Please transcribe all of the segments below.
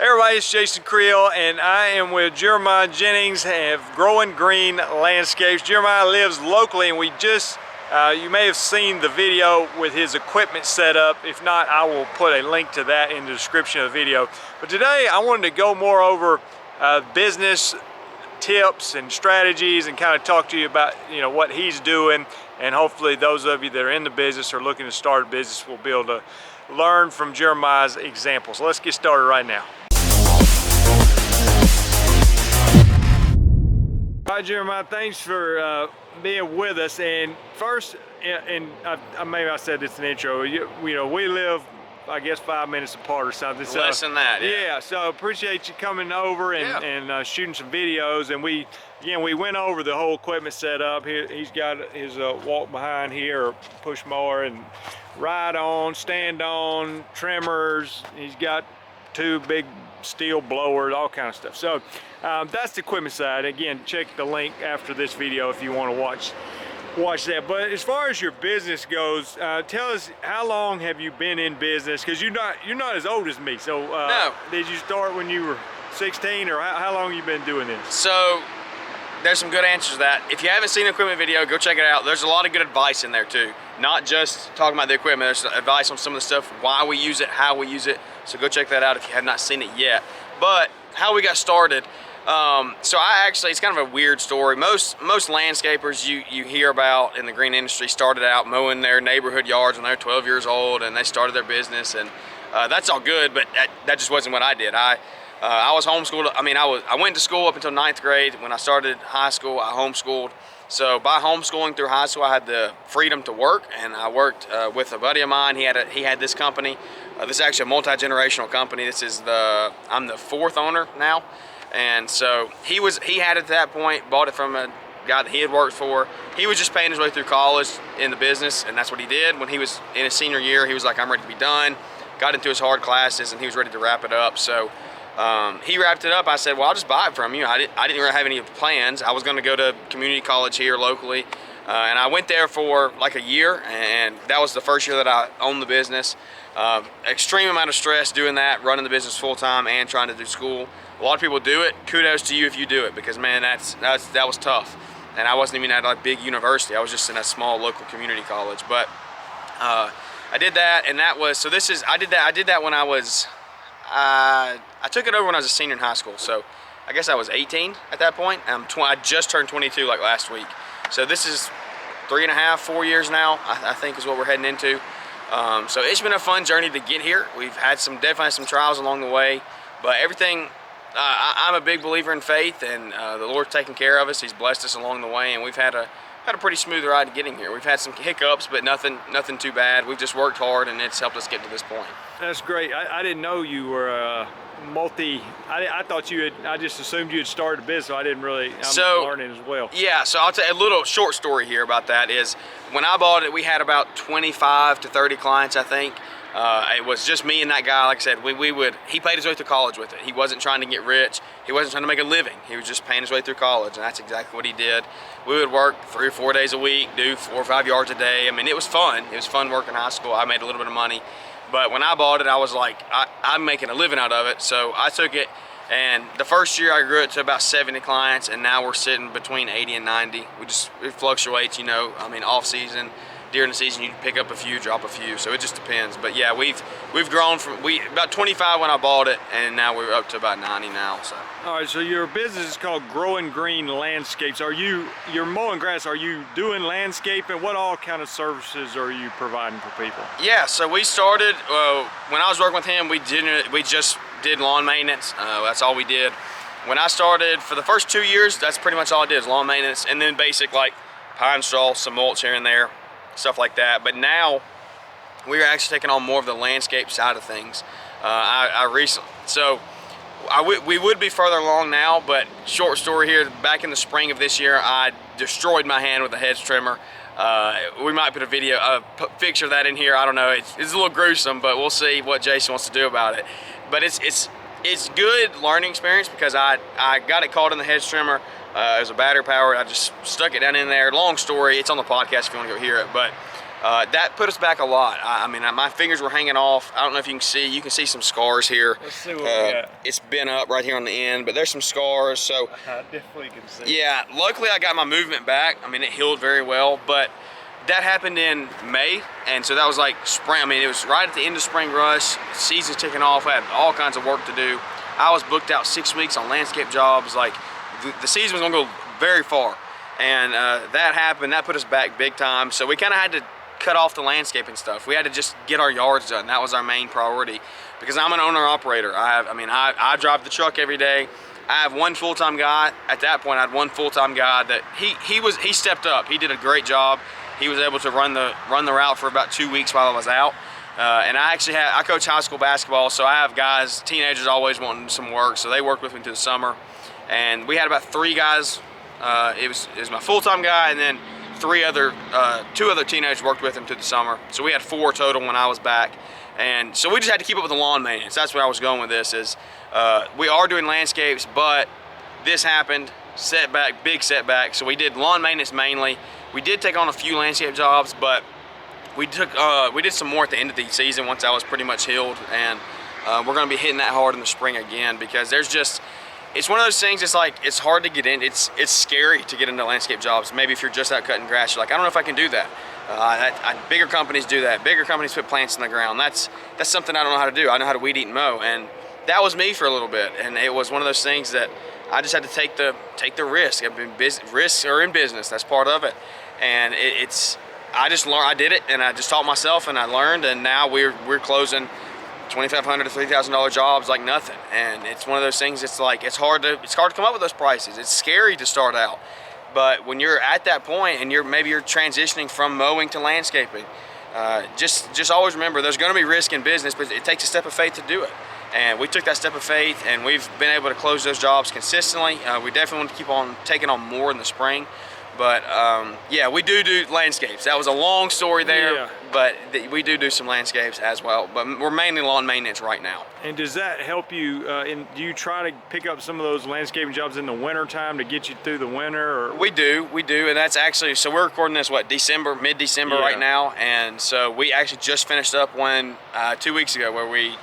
Everybody, it's Jason Creel, and I am with Jeremiah Jennings of Growing Green Landscapes. Jeremiah lives locally, and we just, you may have seen the video with his equipment set up. If not, I will put a link to that in the description of the video. But today, I wanted to go more over business tips and strategies and kind of talk to you about, what he's doing. And hopefully those of you that are in the business or looking to start a business will be able to learn from Jeremiah's example. So let's get started right now. All right, Jeremiah, thanks for being with us. And first, and maybe I said this in the intro, we live, I guess, 5 minutes apart or something. So, less than that, yeah. So appreciate you coming over and shooting some videos. And we went over the whole equipment setup. He's got his walk behind here, or push mower, and ride on, stand on, trimmers. He's got 2 big steel blowers, all kind of stuff. So that's the equipment side. Again, check the link after this video if you want to watch that. But as far as your business goes, tell us, how long have you been in business? Because you're not as old as me. So no. Did you start when you were 16, or how long have you been doing this? So there's some good answers to that. If you haven't seen the equipment video, go check it out. There's a lot of good advice in there too. Not just talking about the equipment, there's advice on some of the stuff, why we use it, how we use it. So go check that out if you have not seen it yet. But how we got started, so it's kind of a weird story. Most landscapers you hear about in the green industry started out mowing their neighborhood yards when they're 12 years old and they started their business, and that's all good, but that just wasn't what I did. I was homeschooled. I went to school up until 9th grade. When I started high school, I homeschooled. So by homeschooling through high school, I had the freedom to work, and I worked with a buddy of mine. He had this company. This is actually a multi-generational company. I'm the 4th owner now. And so he had it at that point, bought it from a guy that he had worked for. He was just paying his way through college in the business, and that's what he did. When he was in his senior year, he was like, I'm ready to be done. Got into his hard classes, and he was ready to wrap it up. So he wrapped it up. I said, well, I'll just buy it from you. I didn't really have any plans. I was going to go to community college here locally, and I went there for like a year, and that was the first year that I owned the business. Extreme amount of stress doing that, running the business full-time and trying to do school. A lot of people do it. Kudos to you if you do it, because man, that was tough. And I wasn't even at a big university. I was just in a small local community college. But I did that, and I did that when I was I took it over when I was a senior in high school. So I guess I was 18 at that point. I just turned 22 like last week. So this is 3.5, 4 years now, I think is what we're heading into. So it's been a fun journey to get here. We've had definitely some trials along the way, but everything, I'm a big believer in faith, and the Lord's taking care of us. He's blessed us along the way, and we've had a pretty smooth ride getting here. We've had some hiccups, but nothing too bad. We've just worked hard, and it's helped us get to this point. That's great. I didn't know you were I just assumed you had started a business, so I didn't really, I'm learning as well. Yeah, so I'll tell you a little short story here about that is, when I bought it, we had about 25 to 30 clients, I think. It was just me and that guy. Like I said, he paid his way through college with it. He wasn't trying to get rich. He wasn't trying to make a living. He was just paying his way through college, and that's exactly what he did. We would work 3 or 4 days a week, do 4 or 5 yards a day. It was fun. It was fun working high school. I made a little bit of money. But when I bought it, I was like, I'm making a living out of it. So I took it, and the first year I grew it to about 70 clients, and now we're sitting between 80 and 90. It fluctuates, off season. During the season, you pick up a few, drop a few, so it just depends. But yeah, we've grown from about 25 when I bought it, and now we're up to about 90 now. So. All right, so your business is called Growing Green Landscapes. You're mowing grass? Are you doing landscaping? What all kind of services are you providing for people? Yeah, so we started when I was working with him. We just did lawn maintenance. That's all we did. When I started, for the first 2 years, that's pretty much all I did is lawn maintenance, and then basic like pine straw, some mulch here and there, stuff like that. But now we're actually taking on more of the landscape side of things. We would be further along now, but short story here, back in the spring of this year, I destroyed my hand with a hedge trimmer. We might put a picture of that in here. I don't know, it's a little gruesome, but we'll see what Jason wants to do about it. But it's good learning experience, because I got it caught in the hedge trimmer. It was a battery powered. I just stuck it down in there. Long story, it's on the podcast if you want to go hear it. But that put us back a lot. I mean, my fingers were hanging off. I don't know if you can see. You can see some scars here. Let's see what we got. It's been up right here on the end, but there's some scars. So I definitely can see. Yeah, luckily I got my movement back. I mean, it healed very well, but that happened in May, and so that was like spring. I mean, it was right at the end of spring rush. Season's ticking off. I had all kinds of work to do. I was booked out 6 weeks on landscape jobs. Like the season was gonna go very far, and that happened. That put us back big time. So we kind of had to cut off the landscaping stuff. We had to just get our yards done. That was our main priority, because I'm an owner-operator. I drive the truck every day. I have one full-time guy. At that point, I had one full-time guy that he stepped up. He did a great job. He was able to run the route for about 2 weeks while I was out. And I coach high school basketball, so I have guys, teenagers always wanting some work, so they worked with me through the summer. And we had about 3 guys. It was my full-time guy, and then 2 other teenagers worked with him through the summer. So we had 4 total when I was back. And so we just had to keep up with the lawn maintenance. That's where I was going with this is, we are doing landscapes, but this happened, setback, big setback. So we did lawn maintenance mainly. We did take on a few landscape jobs, but we did some more at the end of the season once I was pretty much healed. And we're gonna be hitting that hard in the spring again, because it's one of those things. It's like, it's hard to get in. It's scary to get into landscape jobs. Maybe if you're just out cutting grass, you're like, I don't know if I can do that. Bigger companies do that. Bigger companies put plants in the ground. That's something I don't know how to do. I know how to weed eat and mow, and that was me for a little bit. And it was one of those things that I just had to take the risk. Risks are in business. That's part of it. And I just learned. I did it, and I just taught myself, and I learned. And now we're closing $2,500 to $3,000 jobs like nothing. And it's one of those things. It's like it's hard to come up with those prices. It's scary to start out, but when you're at that point and maybe you're transitioning from mowing to landscaping, just always remember there's going to be risk in business, but it takes a step of faith to do it. And we took that step of faith, and we've been able to close those jobs consistently. We definitely want to keep on taking on more in the spring. But yeah, we do landscapes. That was a long story there, yeah. But we do some landscapes as well. But we're mainly lawn maintenance right now. And does that help you? Do you try to pick up some of those landscaping jobs in the winter time to get you through the winter? Or? We do, and that's actually, so we're recording this mid-December right now, and so we actually just finished up one 2 weeks ago where we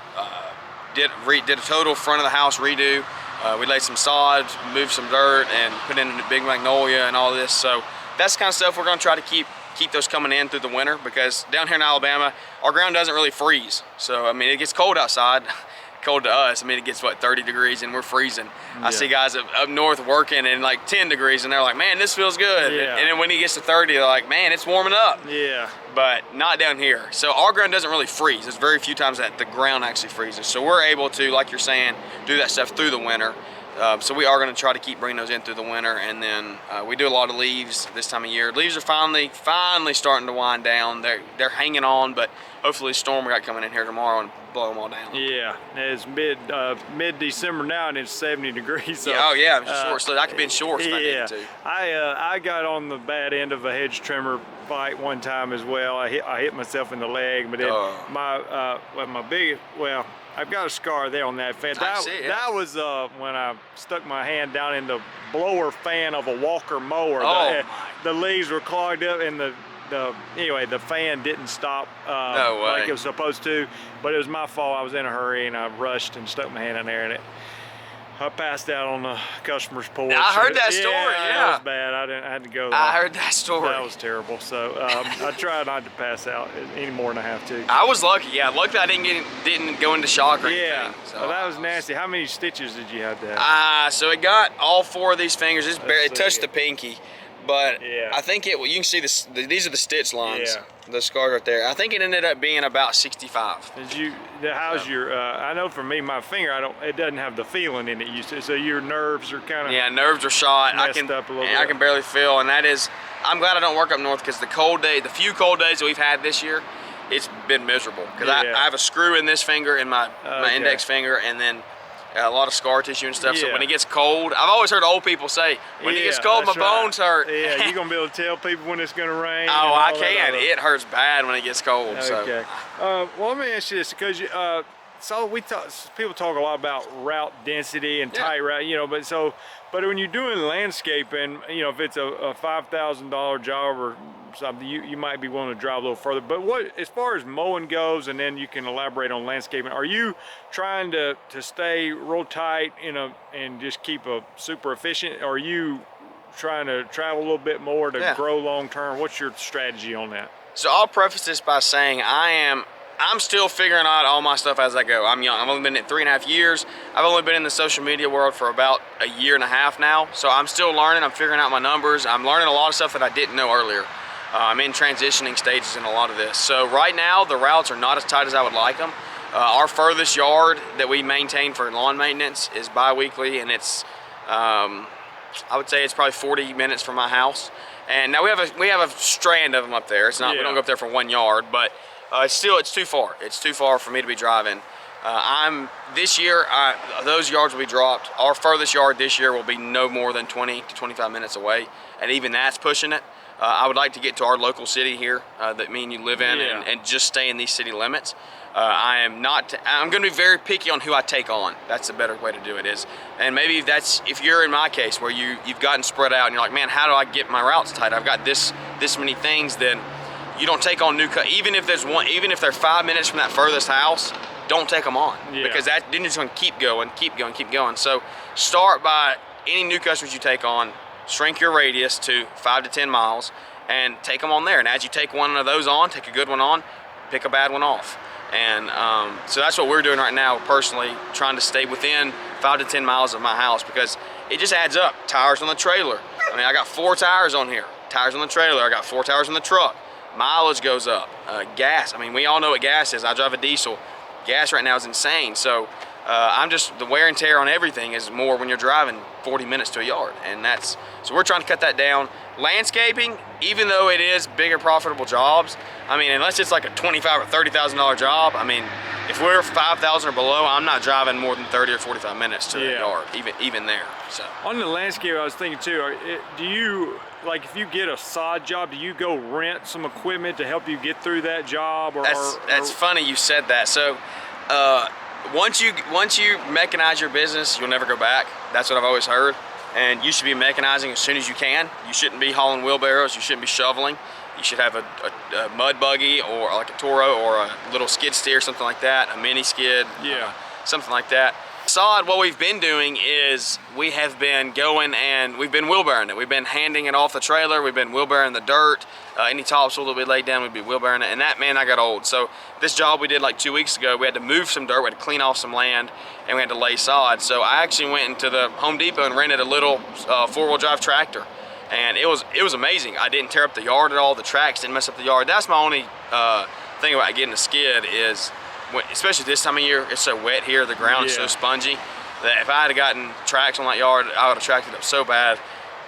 did a total front of the house redo. We laid some sod, moved some dirt, and put in a big magnolia and all this. So that's the kind of stuff we're going to try to keep those coming in through the winter, because down here in Alabama, our ground doesn't really freeze. So I mean, it gets cold outside, cold to us. I mean, it gets what, 30 degrees and we're freezing. Yeah. I see guys up north working in like 10 degrees and they're like, man, this feels good. Yeah. And then when it gets to 30, they're like, man, it's warming up. Yeah. But not down here. So our ground doesn't really freeze. There's very few times that the ground actually freezes. So we're able to, like you're saying, do that stuff through the winter. So we are going to try to keep bringing those in through the winter, and then we do a lot of leaves this time of year. Leaves are finally starting to wind down. They're hanging on, but hopefully the storm we got coming in here tomorrow and blow them all down. Yeah, it's mid-December now, and it's 70 degrees. So, yeah, oh yeah, short sleeve. I could be in shorts if I needed to. I got on the bad end of a hedge trimmer fight one time as well. I hit myself in the leg, but then I've got a scar there on that fan. That was when I stuck my hand down in the blower fan of a Walker mower. Oh, the leaves were clogged up, and anyway, the fan didn't stop like it was supposed to. But it was my fault. I was in a hurry, and I rushed and stuck my hand in there, and I passed out on the customer's porch. I heard that story. Yeah, that was bad. I had to go. I heard that story. That was terrible. So I try not to pass out any more than I have to. I was lucky. Yeah, luckily I didn't go into shock or anything. Yeah, so well, that was nasty. How many stitches did you have to have? So it got all 4 of these fingers. It touched the pinky. But yeah. I think you can see these are the stitch lines, the scars right there. I think it ended up being about 65. How's your, I know for me, my finger, it doesn't have the feeling in it used to, so your nerves are kind of nerves are shot. Messed up a little bit. I can barely feel, and that is, I'm glad I don't work up north, because the few cold days that we've had this year, it's been miserable. Because I have a screw in this finger, in my index finger, and then a lot of scar tissue and stuff. So when it gets cold, I've always heard old people say, when it gets cold, my bones hurt. Yeah, you're gonna be able to tell people when it's gonna rain. Oh, I can. It hurts bad when it gets cold. Okay. So. Well, let me ask you this, because so people talk a lot about route density and tight route, you know, but when you're doing landscaping, you know, if it's a $5,000 job or something, you might be willing to drive a little further. But as far as mowing goes, and then you can elaborate on landscaping, are you trying to stay real tight and just keep a super efficient, or are you trying to travel a little bit more to grow long term? What's your strategy on that? So I'll preface this by saying I'm still figuring out all my stuff as I go. I'm young. I've only been in 3.5 years. I've only been in the social media world for about 1.5 years now. So I'm still learning. I'm figuring out my numbers. I'm learning a lot of stuff that I didn't know earlier. I'm in transitioning stages in a lot of this. So right now, the routes are not as tight as I would like them. Our furthest yard that we maintain for lawn maintenance is BiWeekly, and it's, I would say it's probably 40 minutes from my house. And now we have a strand of them up there. It's not, we don't go up there for 1 yard, but it's too far. It's too far for me to be driving. This year, those yards will be dropped. Our furthest yard this year will be no more than 20 to 25 minutes away, and even that's pushing it. I would like to get to our local city here that me and you live in, and just stay in these city limits. I'm going to be very picky on who I take on. That's the better way to do it is. And maybe if you're in my case where you've gotten spread out and you're like, man, how do I get my routes tight? I've got this many things. Then you don't take on even if they're 5 minutes from that furthest house, don't take them on, because then you're just going to keep going. So start by any new customers you take on, shrink your radius to 5 to 10 miles and take them on there. And as you take one of those on, take a good one on, pick a bad one off. And so that's what we're doing right now, personally, trying to stay within 5 to 10 miles of my house, because it just adds up. Tires on the trailer. I mean, I got 4 tires on here. Tires on the trailer. I got 4 tires on the truck. Mileage goes up. Gas. I mean, we all know what gas is. I drive a diesel. Gas right now is insane. So the wear and tear on everything is more when you're driving 40 minutes to a yard, and so we're trying to cut that down. Landscaping, even though it is bigger profitable jobs, I mean, unless it's like a $25,000 or $30,000 job, I mean, if we're 5,000 or below, I'm not driving more than 30 or 45 minutes to the yard, even there. So on the landscape, I was thinking too, do you, like, if you get a sod job, do you go rent some equipment to help you get through that job? That's funny you said that. So once you mechanize your business, you'll never go back. That's what I've always heard. And you should be mechanizing as soon as you can. You shouldn't be hauling wheelbarrows. You shouldn't be shoveling. You should have a mud buggy, or like a Toro, or a little skid steer, something like that, a mini skid, something like that. Sod, what we've been doing is we have been going and we've been wheelbarrowing it. We've been handing it off the trailer. We've been wheelbarrowing the dirt. Any topsoil that we laid down, we'd be wheelbarrowing it. And that, man, I got old. So this job we did like 2 weeks ago, we had to move some dirt, we had to clean off some land, and we had to lay sod. So I actually went into the Home Depot and rented a little 4-wheel drive tractor. And it was amazing. I didn't tear up the yard at all. The tracks didn't mess up the yard. That's my only thing about getting a skid is, especially this time of year, it's so wet here, the ground is so spongy, that if I had gotten tracks on that yard, I would have tracked it up so bad.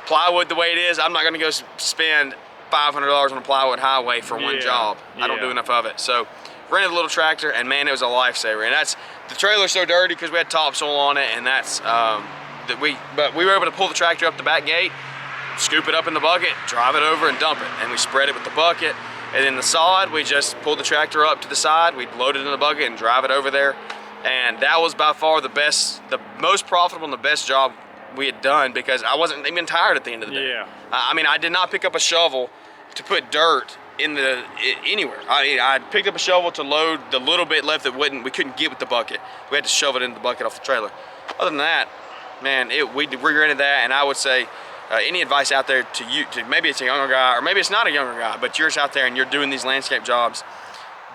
Plywood the way it is, I'm not gonna go spend $500 on a plywood highway for one job. I don't do enough of it. So rented a little tractor, and man, it was a lifesaver. And the trailer's so dirty because we had topsoil on it, and but we were able to pull the tractor up the back gate, scoop it up in the bucket, drive it over and dump it. And we spread it with the bucket. And then the sod, we just pulled the tractor up to the side, we'd load it in the bucket and drive it over there. And that was by far the most profitable and the best job we had done, because I wasn't even tired at the end of the day. I mean, I did not pick up a shovel to put dirt anywhere. I mean, I picked up a shovel to load the little bit left that we couldn't get with the bucket. We had to shove it in the bucket off the trailer. Other than that, man, we rented that. And I would say, any advice out there to maybe it's a younger guy, or maybe it's not a younger guy, but you're just out there and you're doing these landscape jobs,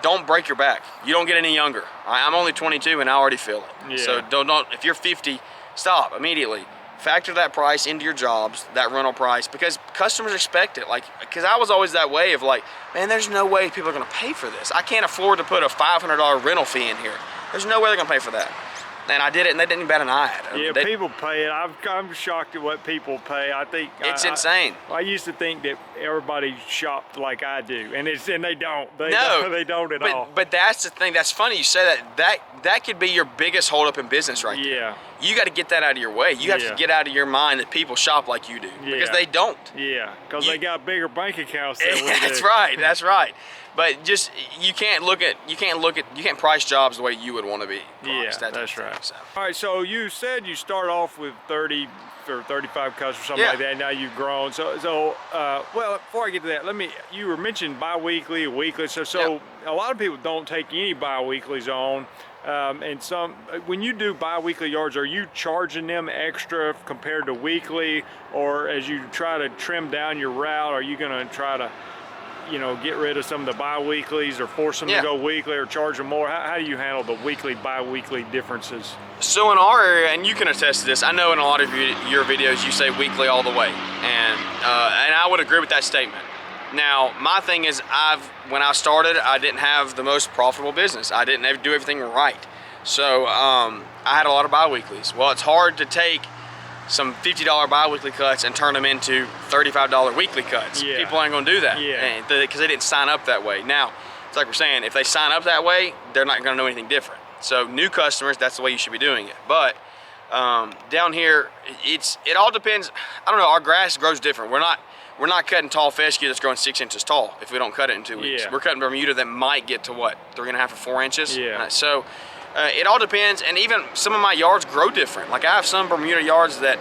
don't break your back. You don't get any younger. I'm only 22 and I already feel it. So don't, if you're 50, stop immediately. Factor that price into your jobs, that rental price, because customers expect it. Like, because I was always that way of like, man, there's no way people are gonna pay for this. I can't afford to put a $500 rental fee in here. There's no way they're gonna pay for that. And I did it, and they didn't even bat an eye at it. People pay it. I'm shocked at what people pay. I think it's insane. I used to think that everybody shopped like I do, and they don't. They don't at all. But that's the thing. That's funny you say that. That could be your biggest holdup in business right there. You got to get that out of your way. You have to get out of your mind that people shop like you do, because they don't. Because they got bigger bank accounts than we do. That's right. But just you can't price jobs the way you would want to be priced. Yeah, that's right. So. All right, so you said you start off with 30 or 35 customers, something like that. Now you've grown. Well, before I get to that, you were mentioning bi-weekly, weekly. So a lot of people don't take any bi-weeklies on. And when you do bi-weekly yards, are you charging them extra compared to weekly, or as you try to trim down your route, are you going to try to, get rid of some of the bi-weeklies or force them to go weekly or charge them more? How do you handle the weekly, bi-weekly differences? So in our area, and you can attest to this, I know in a lot of your videos you say weekly all the way, and I would agree with that statement. Now, my thing is, when I started, I didn't have the most profitable business. I didn't do everything right. So I had a lot of bi-weeklies. Well, it's hard to take some $50 bi-weekly cuts and turn them into $35 weekly cuts. Yeah. People aren't going to do that because they didn't sign up that way. Now, it's like we're saying, if they sign up that way, they're not going to know anything different. So new customers, that's the way you should be doing it. But down here, it all depends. I don't know. Our grass grows different. We're not cutting tall fescue that's growing 6 inches tall if we don't cut it in 2 weeks. Yeah. We're cutting Bermuda that might get to what, 3.5 or 4 inches. Yeah. So it all depends, and even some of my yards grow different. Like I have some Bermuda yards that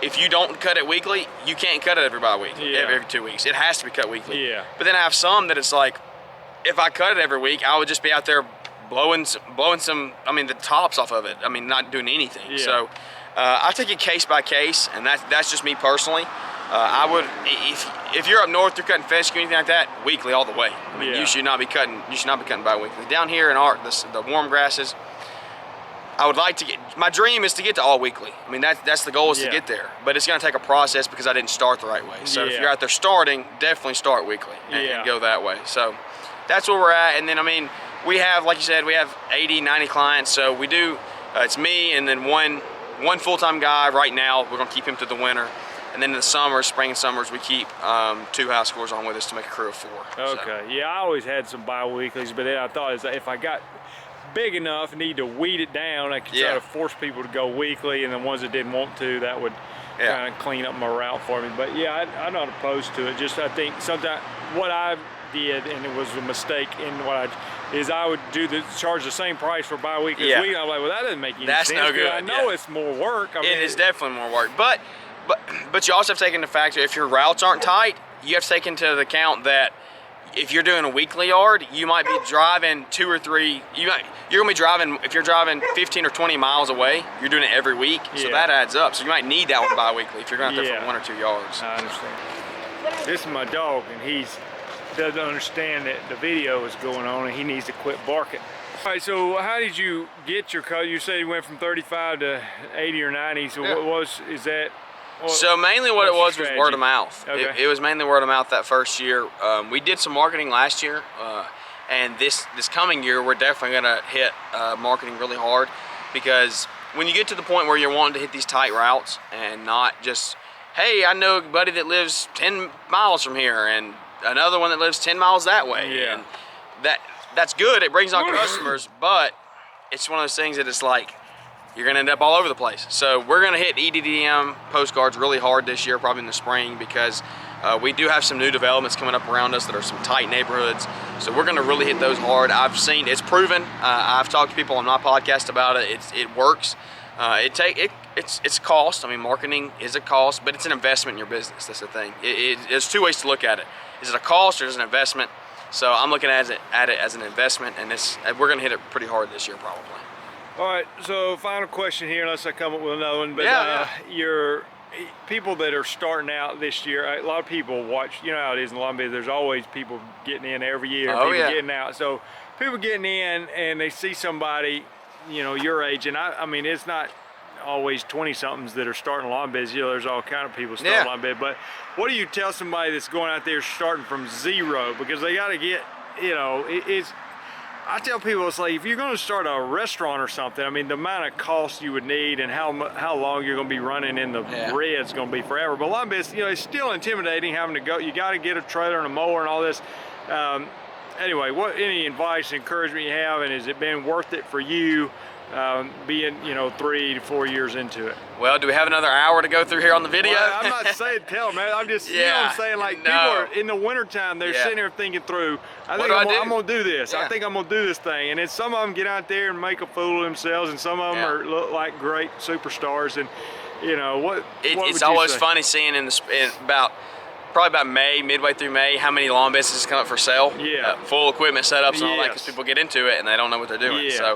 if you don't cut it weekly, you can't cut it every 2 weeks. It has to be cut weekly. Yeah. But then I have some that it's like, if I cut it every week, I would just be out there blowing some, the tops off of it. Not doing anything. Yeah. So I take it case by case, and that's just me personally. I would, if you're up north, you're cutting fescue, anything like that, weekly all the way. You should not be cutting bi-weekly. Down here in the warm grasses, I would like to get, my dream is to get to all weekly. That's the goal, is to get there. But it's going to take a process because I didn't start the right way. So if you're out there starting, definitely start weekly and go that way. So that's where we're at. And then, we have, like you said, we have 80, 90 clients. So we do, it's me and then one full-time guy right now. We're going to keep him through the winter. And then in the spring and summers, we keep 2 house scores on with us to make a crew of 4. Okay, so. Yeah, I always had some bi-weeklies, but then I thought if I got big enough and need to weed it down, I could try to force people to go weekly, and the ones that didn't want to, that would kind of clean up my route for me. But yeah, I'm not opposed to it. Just I think sometimes what I did, and it was a mistake in what I would charge the same price for bi-weekly as weekly. I'm like, well, that doesn't make any sense. That's no good. I know it's more work. It is definitely more work, but you also have to take into factor, if your routes aren't tight, you have to take into account that if you're doing a weekly yard, you might be driving 2 or 3. You're gonna be driving, if you're driving 15 or 20 miles away, you're doing it every week, so that adds up. So you might need that one bi-weekly if you're going out there for 1 or 2 yards. I understand. This is my dog, and he doesn't understand that the video is going on, and he needs to quit barking. All right, so how did you get your cut? You said you went from 35 to 80 or 90. So So mainly what it was word of mouth. Okay. It was mainly word of mouth that first year. We did some marketing last year, and this coming year we're definitely going to hit marketing really hard, because when you get to the point where you're wanting to hit these tight routes and not just, hey, I know a buddy that lives 10 miles from here and another one that lives 10 miles that way. And that's good. It brings on customers, but it's one of those things that it's like, you're gonna end up all over the place. So we're gonna hit EDDM postcards really hard this year, probably in the spring, because we do have some new developments coming up around us that are some tight neighborhoods. So we're gonna really hit those hard. I've seen, it's proven. I've talked to people on my podcast about it. It works. It's cost. Marketing is a cost, but it's an investment in your business. That's the thing. There's 2 ways to look at it. Is it a cost or is it an investment? So I'm looking at it as an investment, and we're gonna hit it pretty hard this year, probably. All right, so final question here, unless I come up with another one. But your people that are starting out this year, a lot of people watch, you know how it is in lawn business, there's always people getting in every year, people getting out. So people getting in and they see somebody, your age, and it's not always 20-somethings that are starting lawn business. There's all kind of people starting lawn business. But what do you tell somebody that's going out there starting from zero? Because they got to get, I tell people, it's like, if you're going to start a restaurant or something, the amount of cost you would need and how long you're going to be running in the red's going to be forever. But lawn business, it's still intimidating having to go. You got to get a trailer and a mower and all this. Anyway, any advice, encouragement you have, and has it been worth it for you being, you know, 3 to 4 years into it. Well, do we have another hour to go through here on the video? Well, I'm not saying tell them, man. I'm just, you know what I'm saying? Like, people are, in the wintertime, they're sitting there thinking through, I'm going to do this. I think I'm going to do this thing. And then some of them get out there and make a fool of themselves, and some of them look like great superstars. And, you know, it's always funny seeing probably about May, midway through May, how many lawn businesses come up for sale. Full equipment setups and all that, because people get into it and they don't know what they're doing. So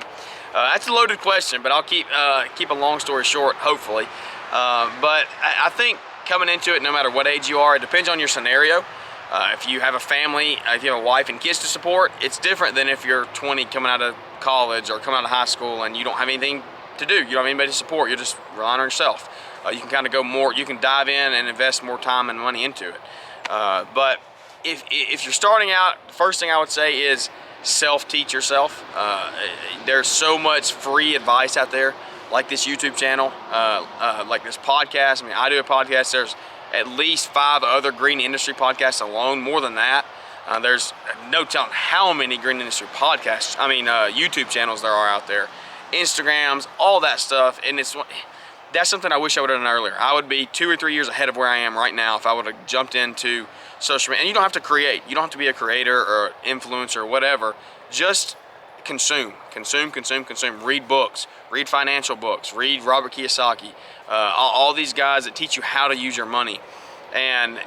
that's a loaded question, but I'll keep a long story short, hopefully. But I think coming into it, no matter what age you are, it depends on your scenario. If you have a family, if you have a wife and kids to support, it's different than if you're 20 coming out of college or coming out of high school and you don't have anything to do. You don't have anybody to support. You're just relying on yourself. You can kind of go more, you can dive in and invest more time and money into it. But if you're starting out, the first thing I would say is self-teach yourself. There's so much free advice out there, like this YouTube channel, like this podcast. I mean, I do a podcast. There's at least 5 other green industry podcasts alone, more than that. There's no telling how many green industry podcasts, YouTube channels there are out there, Instagrams, all that stuff. And that's something I wish I would have done earlier. I would be 2 or 3 years ahead of where I am right now if I would have jumped into social media. And you don't have to create. You don't have to be a creator or influencer or whatever. Just consume. Read books. Read financial books. Read Robert Kiyosaki. All these guys that teach you how to use your money. And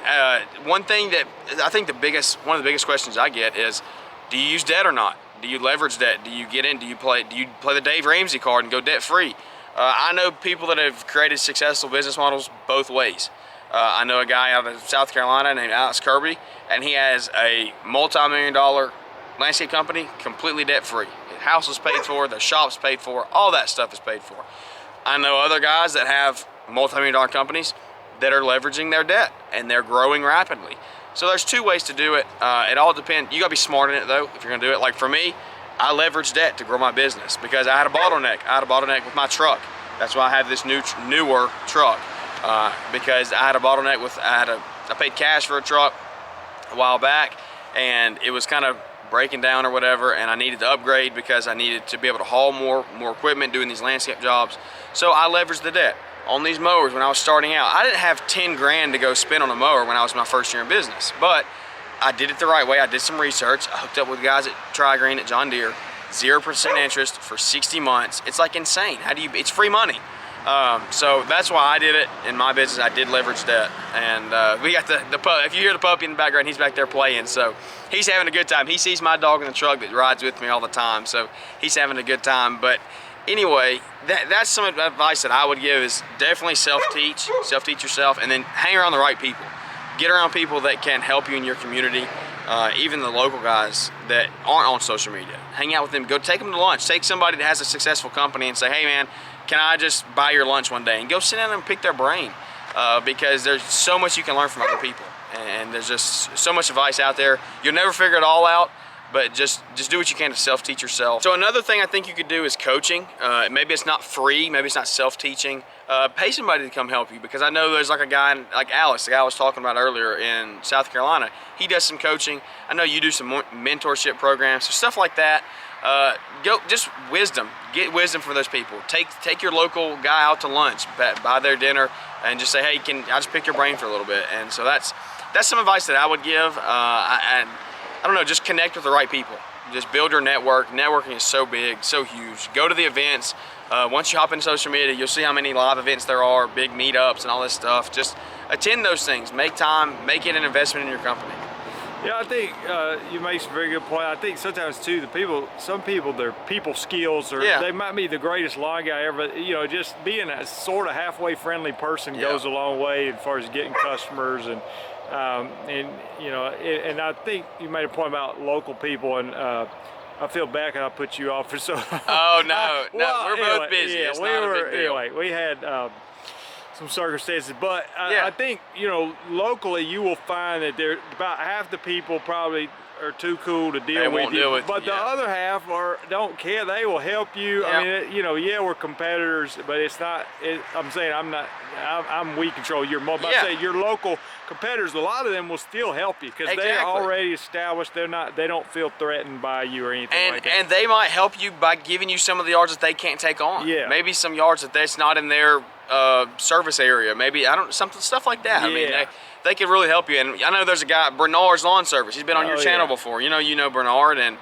one thing that I think one of the biggest questions I get is, do you use debt or not? Do you leverage debt? Do you get in? Do you play the Dave Ramsey card and go debt free? I know people that have created successful business models both ways. I know a guy out of South Carolina named Alex Kirby, and he has a multi-million-dollar landscape company completely debt-free. His house is paid for, their shop's paid for, all that stuff is paid for. I know other guys that have multi-million-dollar companies that are leveraging their debt, and they're growing rapidly. So there's 2 ways to do it. It all depends. You gotta be smart in it though, if you're gonna do it. Like for me, I leveraged debt to grow my business because I had a bottleneck. I had a bottleneck with my truck. That's why I have this newer truck, because I had a bottleneck with, I paid cash for a truck a while back, and it was kind of breaking down or whatever, and I needed to upgrade because I needed to be able to haul more equipment doing these landscape jobs. So I leveraged the debt on these mowers when I was starting out. I didn't have 10 grand to go spend on a mower when I was my first year in business, but I did it the right way. I did some research. I hooked up with guys at Tri-Green at John Deere, 0% interest for 60 months. It's like insane. It's free money. So that's why I did it in my business. I did leverage debt. And we got the pup. If you hear the puppy in the background, he's back there playing. So he's having a good time. He sees my dog in the truck that rides with me all the time. So he's having a good time. But anyway, that's some advice that I would give is definitely self-teach yourself, and then hang around the right people. Get around people that can help you in your community, even the local guys that aren't on social media. Hang out with them, go take them to lunch. Take somebody that has a successful company and say, hey man, can I just buy your lunch one day? And go sit down and pick their brain, because there's so much you can learn from other people. And there's just so much advice out there. You'll never figure it all out, but just do what you can to self-teach yourself. So another thing I think you could do is coaching. Maybe it's not free, maybe it's not self-teaching. Pay somebody to come help you, because I know there's like a guy like Alex, the guy I was talking about earlier in South Carolina. He does some coaching. I know you do some mentorship programs, so stuff like that. Just wisdom. Get wisdom from those people. Take your local guy out to lunch, buy their dinner, and just say, hey, can I just pick your brain for a little bit? And so that's some advice that I would give. I don't know, just connect with the right people. Just build your network. Networking is so big, so huge. Go to the events. Once you hop into social media, you'll see how many live events there are, big meetups and all this stuff. Just attend those things. Make time. Make it an investment in your company. Yeah, I think you make some very good point. I think sometimes too, some people, their people skills, or they might be the greatest lawn guy ever. You know, just being a sort of halfway friendly person goes a long way as far as getting customers and you know, and I think you made a point about local people, and I feel bad I put you off for so. Oh no, we're both busy. Yeah, anyway, we had some circumstances, but I think, you know, locally you will find that there about half the people probably are too cool to deal They with won't you. deal with but you, the yeah. other half don't care. They will help you. I mean, you know, yeah, we're competitors, but it's not. I'm saying I'm not. I'm weed control. You're more. But I say your local competitors. A lot of them will still help you because they're already established. They're not. They don't feel threatened by you or anything like that. And they might help you by giving you some of the yards that they can't take on. Yeah. Maybe some yards that's not in their service area. Maybe stuff like that. Yeah. I mean, they could really help you. And I know there's a guy, Bernard's Lawn Service. He's been on your channel before. You know Bernard, and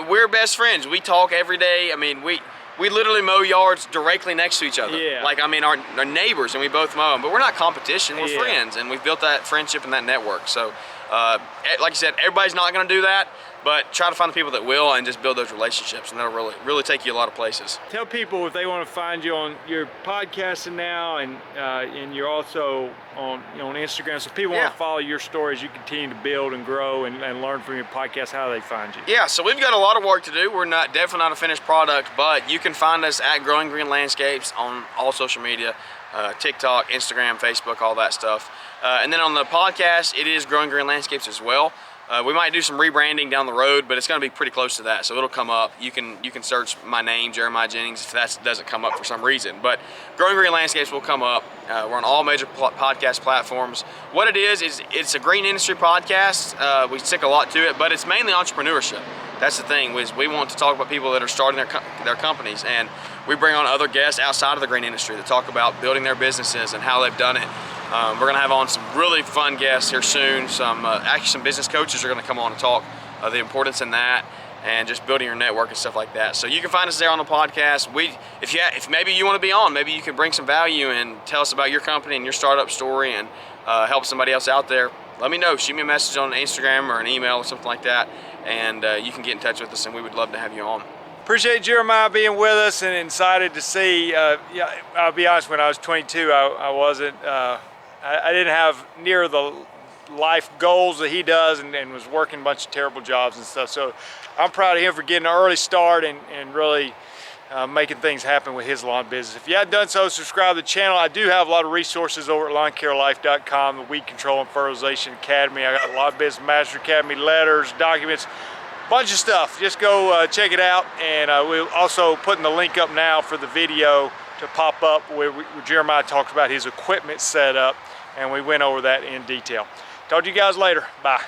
we're best friends. We talk every day. I mean, we literally mow yards directly next to each other. Yeah. Like, I mean, our neighbors, and we both mow them. But we're not competition. We're friends, and we've built that friendship and that network. So, like I said, everybody's not going to do that. But try to find the people that will and just build those relationships, and that'll really take you a lot of places. Tell people if they want to find you on your podcasting now, and you're also on Instagram. So if people want to follow your stories, you continue to build and grow and learn from your podcast, how do they find you? Yeah, so we've got a lot of work to do. We're definitely not a finished product, but you can find us at Growing Green Landscapes on all social media, TikTok, Instagram, Facebook, all that stuff. And then on the podcast, it is Growing Green Landscapes as well. We might do some rebranding down the road, but it's going to be pretty close to that, so it'll come up. You can search my name, Jeremiah Jennings, if that doesn't come up for some reason. But Growing Green Landscapes will come up. We're on all major podcast platforms. What it is it's a green industry podcast. We stick a lot to it, but it's mainly entrepreneurship. That's the thing, is we want to talk about people that are starting their companies, and we bring on other guests outside of the green industry to talk about building their businesses and how they've done it. We're going to have on some really fun guests here soon. Actually some business coaches are going to come on and talk the importance in that and just building your network and stuff like that. So you can find us there on the podcast. If maybe you want to be on, maybe you can bring some value and tell us about your company and your startup story and help somebody else out there. Let me know. Shoot me a message on Instagram or an email or something like that, and you can get in touch with us, and we would love to have you on. Appreciate Jeremiah being with us and excited to see. I'll be honest, when I was 22, I wasn't. I didn't have near the life goals that he does, and was working a bunch of terrible jobs and stuff. So I'm proud of him for getting an early start and really making things happen with his lawn business. If you haven't done so, subscribe to the channel. I do have a lot of resources over at lawncarelife.com, the Weed Control and Fertilization Academy. I got a lot of Business Master Academy letters, documents, bunch of stuff. Just go check it out, and we're also putting the link up now for the video to pop up where Jeremiah talks about his equipment setup, and we went over that in detail. Talk to you guys later. Bye.